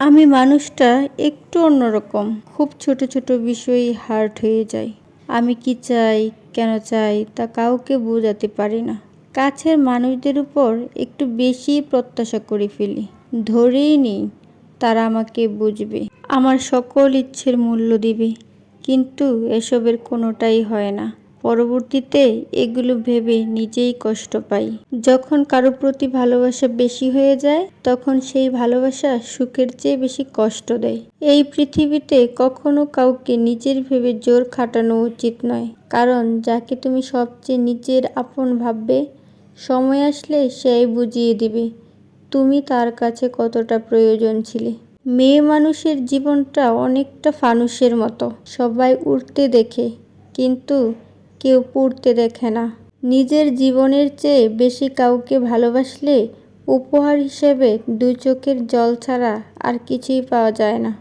আমি মানুষটা একটু অন্যরকম। খুব ছোট ছোট বিষয়েই হার্ট হয়ে যায়। আমি কি চাই, কেন চাই তা কাউকে বোঝাতে পারি না। কাছের মানুষদের উপর একটু বেশি প্রত্যাশা করে ফেলি। ধরেই নিই তারা আমাকে বুঝবে, আমার সকল ইচ্ছের মূল্য দিবে। কিন্তু এসবের কোনোটাই হয় না। পরবর্তীতে এগুলো ভেবে নিজেই কষ্ট পাই। যখন কারো প্রতি ভালোবাসা বেশি হয়ে যায়, তখন সেই ভালোবাসা সুখের চেয়ে বেশি কষ্ট দেয়। এই পৃথিবীতে কখনো কাউকে নিজের ভেবে জোর খাটানো উচিত নয়। কারণ যাকে তুমি সবচেয়ে নিজের আপন ভাববে, সময় আসলে সেই বুঝিয়ে দিবে তুমি তার কাছে কতটা প্রয়োজন ছিলে। মেয়ে মানুষের জীবনটা অনেকটা ফানুসের মতো। সবাই উঠতে দেখে, কিন্তু কেউ পুড়তে দেখে না। নিজের জীবনের চেয়ে বেশি কাউকে ভালোবাসলে উপহার হিসেবে দুই চোখের জল ছাড়া আর কিছুই পাওয়া যায় না।